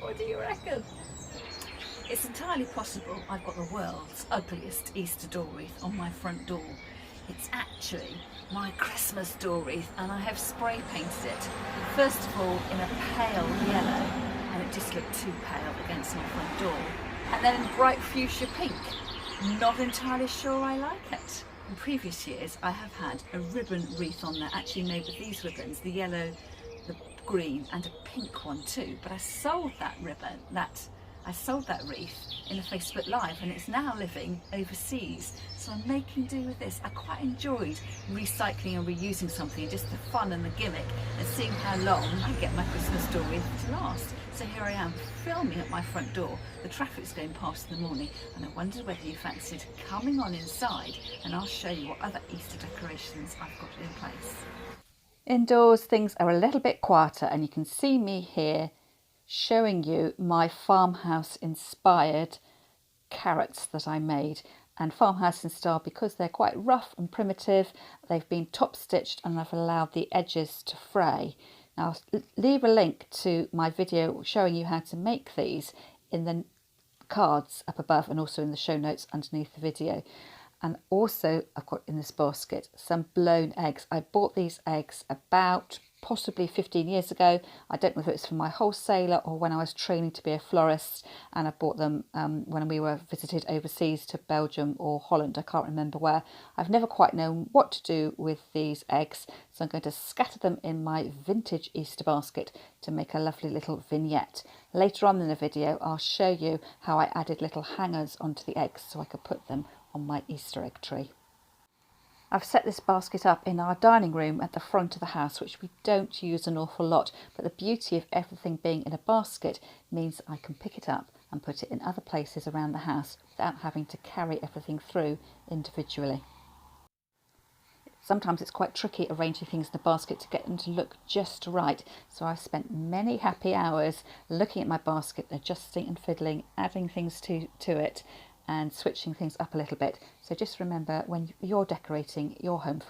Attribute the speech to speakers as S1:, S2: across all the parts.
S1: What do you reckon? It's entirely possible I've got the world's ugliest Easter door wreath on my front door. It's actually my Christmas door wreath, and I have spray painted it, first of all in a pale yellow, and it just looked too pale against my front door, and then in bright fuchsia pink. Not entirely sure I like it. In previous years I have had a ribbon wreath on there, actually made with these ribbons, the yellow, the green and a pink one too, but I sold that ribbon, I sold that wreath in a Facebook Live, and it's now living overseas. So I'm making do with this. I quite enjoyed recycling and reusing something, just the fun and the gimmick, and seeing how long I get my Christmas door wreath to last. So here I am filming at my front door. The traffic's going past in the morning, and I wondered whether you fancied coming on inside, and I'll show you what other Easter decorations I've got in place. Indoors things are a little bit quieter, and you can see me here showing you my farmhouse inspired carrots that I made. And farmhouse in style because they're quite rough and primitive. They've been top stitched and I've allowed the edges to fray. Now I'll leave a link to my video showing you how to make these in the cards up above, and also in the show notes underneath the video. And also I've got in this basket some blown eggs. I bought these eggs about possibly 15 years ago. I don't know if it was from my wholesaler or when I was training to be a florist, and I bought them when we were visited overseas to Belgium or Holland, I can't remember where. I've never quite known what to do with these eggs, so I'm going to scatter them in my vintage Easter basket to make a lovely little vignette. Later on in the video I'll show you how I added little hangers onto the eggs so I could put them on my Easter egg tree. I've set this basket up in our dining room at the front of the house, which we don't use an awful lot, but the beauty of everything being in a basket means I can pick it up and put it in other places around the house without having to carry everything through individually. Sometimes it's quite tricky arranging things in a basket to get them to look just right, so I've spent many happy hours looking at my basket, adjusting and fiddling, adding things to it, and switching things up a little bit. So just remember, when you're decorating your home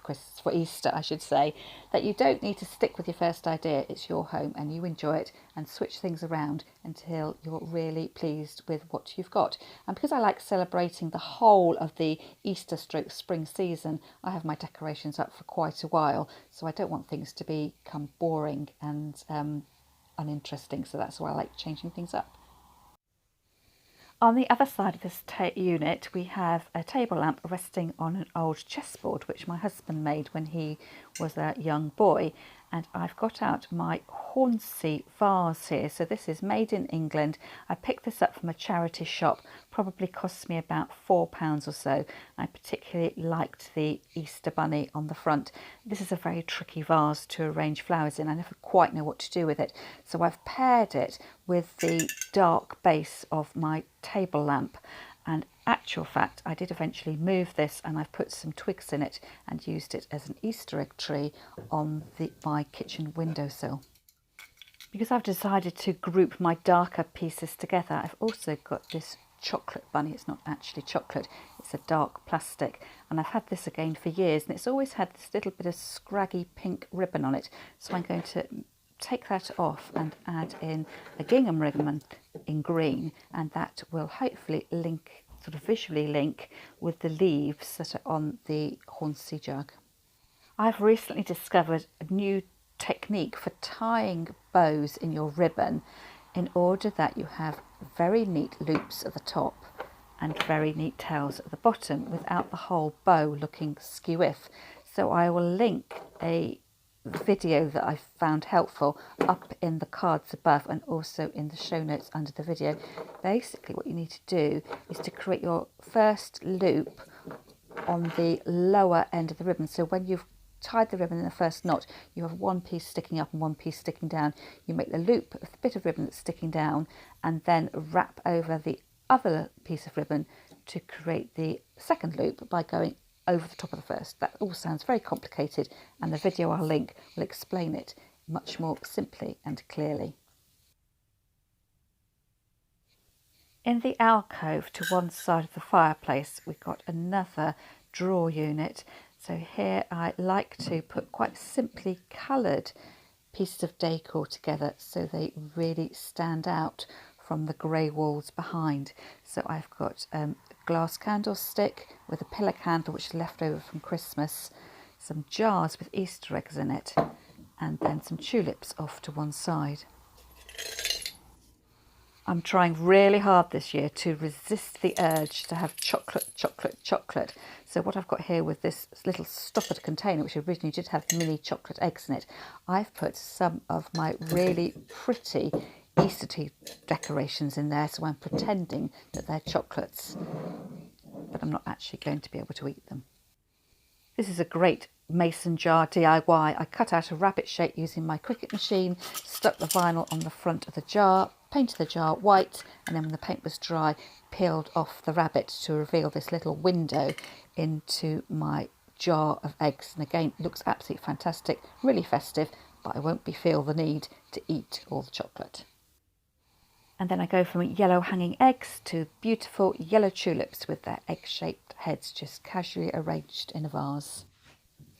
S1: for Easter, I should say, that you don't need to stick with your first idea. It's your home and you enjoy it, and switch things around until you're really pleased with what you've got. And because I like celebrating the whole of the Easter / spring season, I have my decorations up for quite a while, so I don't want things to become boring and uninteresting, so that's why I like changing things up. On the other side of this unit we have a table lamp resting on an old chessboard which my husband made when he was a young boy, and I've got out my Hornsey vase here. So this is made in England. I picked this up from a charity shop, probably cost me about £4 or so. I particularly liked the Easter bunny on the front. This is a very tricky vase to arrange flowers in. I never quite know what to do with it, so I've paired it with the dark base of my table lamp. And actual fact, I did eventually move this, and I've put some twigs in it and used it as an Easter egg tree on my kitchen windowsill. Because I've decided to group my darker pieces together, I've also got this chocolate bunny. It's not actually chocolate, it's a dark plastic, and I've had this again for years, and it's always had this little bit of scraggy pink ribbon on it. So I'm going to take that off and add in a gingham ribbon in green, and that will hopefully link, sort of visually link, with the leaves that are on the Hornsey jug. I've recently discovered a new technique for tying bows in your ribbon in order that you have very neat loops at the top and very neat tails at the bottom without the whole bow looking skew-iff. So I will link a video that I found helpful up in the cards above and also in the show notes under the video. Basically what you need to do is to create your first loop on the lower end of the ribbon. So when you've tied the ribbon in the first knot, you have one piece sticking up and one piece sticking down. You make the loop of the bit of ribbon that's sticking down and then wrap over the other piece of ribbon to create the second loop by going over the top of the first. That all sounds very complicated, and the video I'll link will explain it much more simply and clearly. In the alcove to one side of the fireplace we've got another drawer unit. So here I like to put quite simply coloured pieces of decor together so they really stand out from the grey walls behind. So I've got a glass candlestick with a pillar candle which is left over from Christmas, some jars with Easter eggs in it, and then some tulips off to one side. I'm trying really hard this year to resist the urge to have chocolate, chocolate, chocolate. So what I've got here with this little stoppered container, which originally did have mini chocolate eggs in it, I've put some of my really pretty Easter tea decorations in there. So I'm pretending that they're chocolates, but I'm not actually going to be able to eat them. This is a great mason jar DIY. I cut out a rabbit shape using my Cricut machine, stuck the vinyl on the front of the jar, painted the jar white, and then when the paint was dry, peeled off the rabbit to reveal this little window into my jar of eggs. And again, it looks absolutely fantastic, really festive, but I won't feel the need to eat all the chocolate. And then I go from yellow hanging eggs to beautiful yellow tulips with their egg-shaped heads just casually arranged in a vase.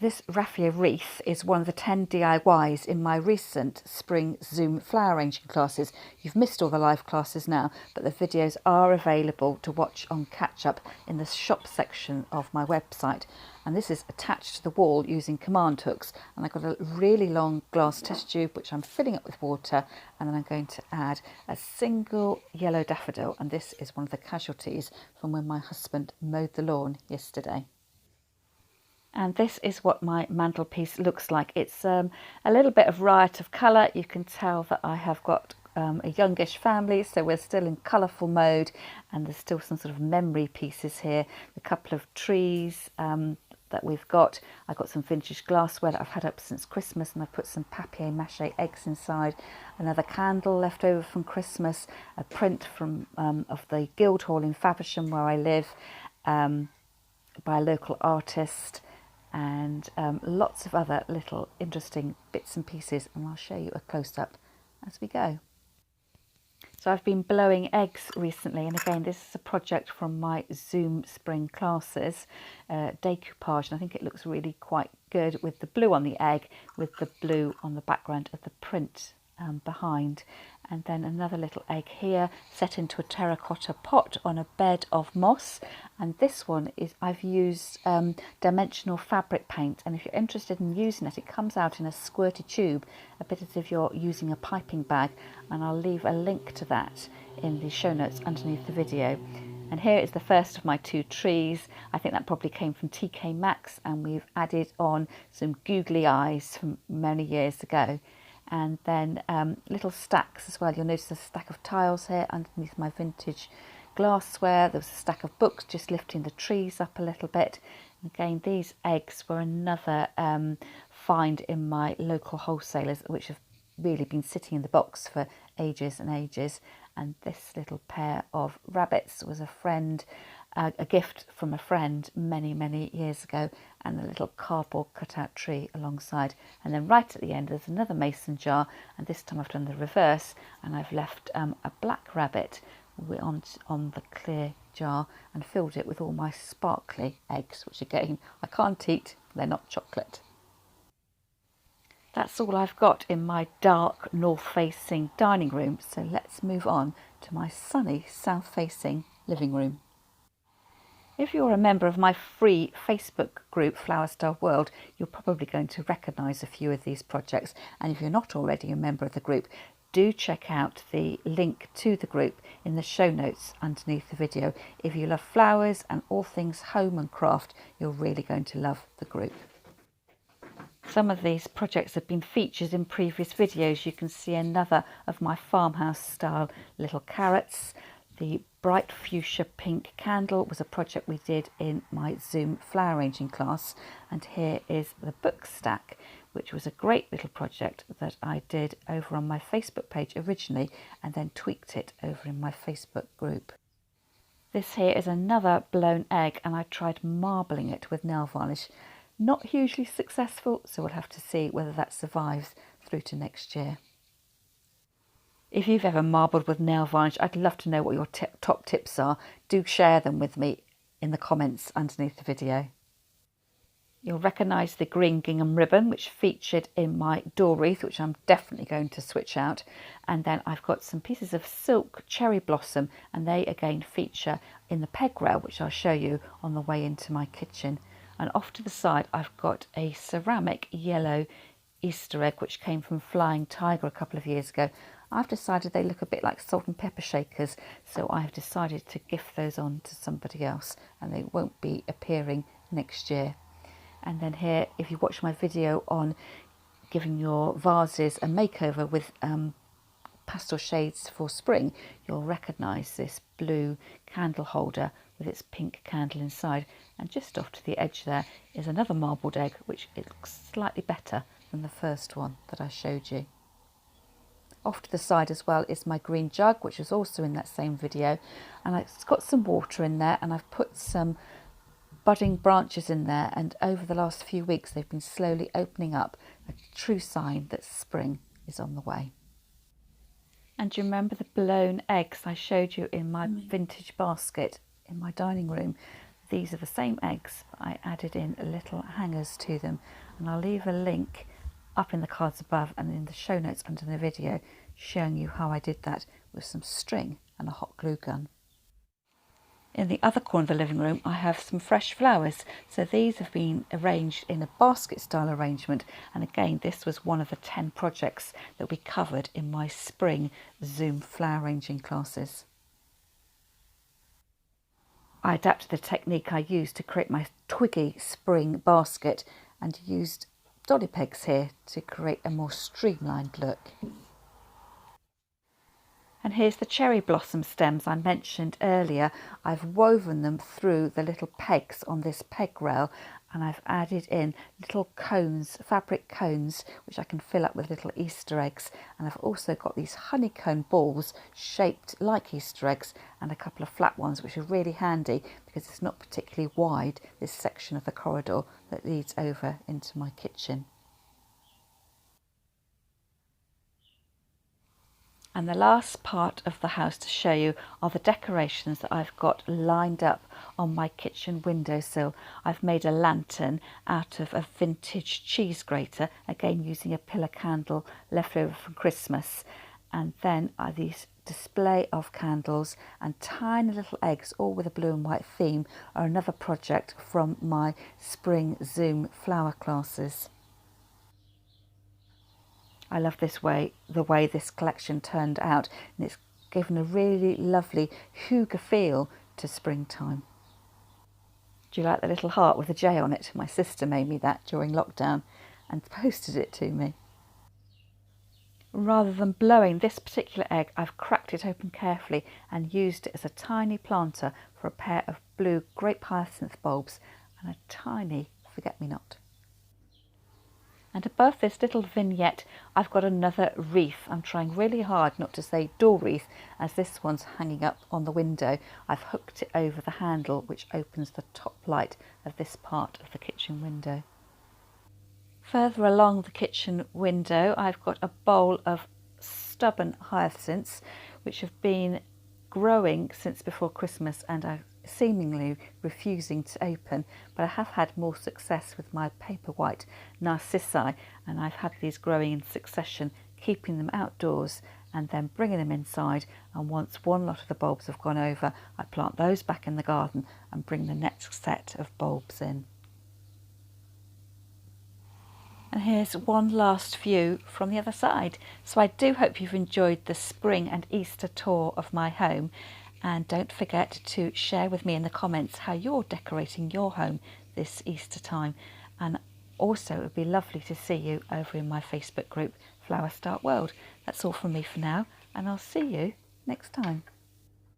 S1: This Raffia Wreath is one of the 10 DIYs in my recent spring Zoom flower arranging classes. You've missed all the live classes now, but the videos are available to watch on catch up in the shop section of my website. And this is attached to the wall using command hooks. And I've got a really long glass test tube which I'm filling up with water, and then I'm going to add a single yellow daffodil. And this is one of the casualties from when my husband mowed the lawn yesterday. And this is what my mantelpiece looks like. It's a little bit of riot of colour. You can tell that I have got a youngish family, so we're still in colourful mode, and there's still some sort of memory pieces here. A couple of trees that we've got. I've got some vintage glassware that I've had up since Christmas, and I've put some papier-mâché eggs inside. Another candle left over from Christmas, a print from of the Guildhall in Faversham where I live by a local artist, and lots of other little interesting bits and pieces, and I'll show you a close-up as we go. So I've been blowing eggs recently, and again this is a project from my Zoom spring classes, decoupage, and I think it looks really quite good with the blue on the egg, with the blue on the background of the print behind. And then another little egg here set into a terracotta pot on a bed of moss. And this one is, I've used dimensional fabric paint, and if you're interested in using it, it comes out in a squirty tube, a bit as if you're using a piping bag, and I'll leave a link to that in the show notes underneath the video. And here is the first of my two trees. I think that probably came from TK Maxx, and we've added on some googly eyes from many years ago. And then little stacks as well. You'll notice a stack of tiles here underneath my vintage glassware. There was a stack of books just lifting the trees up a little bit. And again, these eggs were another find in my local wholesalers, which have really been sitting in the box for ages and ages. And this little pair of rabbits was a gift from a friend many years ago, and a little cardboard cutout tree alongside. And then right at the end there's another mason jar, and this time I've done the reverse, and I've left a black rabbit on the clear jar and filled it with all my sparkly eggs, which again I can't eat, they're not chocolate. That's all I've got in my dark north-facing dining room, so let's move on to my sunny south-facing living room. If you're a member of my free Facebook group, Flower Star World, you're probably going to recognise a few of these projects. And if you're not already a member of the group, do check out the link to the group in the show notes underneath the video. If you love flowers and all things home and craft, you're really going to love the group. Some of these projects have been featured in previous videos. You can see another of my farmhouse style little carrots. The bright fuchsia pink candle was a project we did in my Zoom flower arranging class. And here is the book stack, which was a great little project that I did over on my Facebook page originally, and then tweaked it over in my Facebook group. This here is another blown egg, and I tried marbling it with nail varnish. Not hugely successful, so we'll have to see whether that survives through to next year. If you've ever marbled with nail varnish, I'd love to know what your top tips are. Do share them with me in the comments underneath the video. You'll recognise the green gingham ribbon which featured in my door wreath, which I'm definitely going to switch out. And then I've got some pieces of silk cherry blossom, and they again feature in the peg rail, which I'll show you on the way into my kitchen. And off to the side I've got a ceramic yellow Easter egg which came from Flying Tiger a couple of years ago. I've decided they look a bit like salt and pepper shakers, so I've decided to gift those on to somebody else, and they won't be appearing next year. And then here, if you watch my video on giving your vases a makeover with pastel shades for spring, you'll recognise this blue candle holder with its pink candle inside. And just off to the edge there is another marbled egg, which looks slightly better than the first one that I showed you. Off to the side as well is my green jug, which was also in that same video, and it's got some water in there, and I've put some budding branches in there, and over the last few weeks they've been slowly opening up, a true sign that spring is on the way. And do you remember the blown eggs I showed you in my vintage basket in my dining room? These are the same eggs, but I added in little hangers to them, and I'll leave a link up in the cards above and in the show notes under the video showing you how I did that with some string and a hot glue gun. In the other corner of the living room I have some fresh flowers, so these have been arranged in a basket style arrangement, and again this was one of the 10 projects that we covered in my spring Zoom flower arranging classes. I adapted the technique I used to create my twiggy spring basket and used dolly pegs here to create a more streamlined look. And here's the cherry blossom stems I mentioned earlier. I've woven them through the little pegs on this peg rail, and I've added in little cones, fabric cones, which I can fill up with little Easter eggs. And I've also got these honeycomb balls shaped like Easter eggs, and a couple of flat ones, which are really handy because it's not particularly wide, this section of the corridor that leads over into my kitchen. And the last part of the house to show you are the decorations that I've got lined up on my kitchen windowsill. I've made a lantern out of a vintage cheese grater, again using a pillar candle left over from Christmas. And then these display of candles and tiny little eggs, all with a blue and white theme, are another project from my spring Zoom flower classes. I love the way this collection turned out, and it's given a really lovely hygge feel to springtime. Do you like the little heart with a J on it? My sister made me that during lockdown and posted it to me. Rather than blowing this particular egg, I've cracked it open carefully and used it as a tiny planter for a pair of blue grape hyacinth bulbs and a tiny forget-me-not. And above this little vignette I've got another wreath. I'm trying really hard not to say door wreath, as this one's hanging up on the window. I've hooked it over the handle which opens the top light of this part of the kitchen window. Further along the kitchen window I've got a bowl of stubborn hyacinths which have been growing since before Christmas and are seemingly refusing to open, but I have had more success with my paper white narcissi, and I've had these growing in succession, keeping them outdoors and then bringing them inside, and once one lot of the bulbs have gone over I plant those back in the garden and bring the next set of bulbs in. And here's one last view from the other side. So I do hope you've enjoyed the spring and Easter tour of my home, and don't forget to share with me in the comments how you're decorating your home this Easter time. And also it would be lovely to see you over in my Facebook group Flower Start World. That's all from me for now, and I'll see you next time.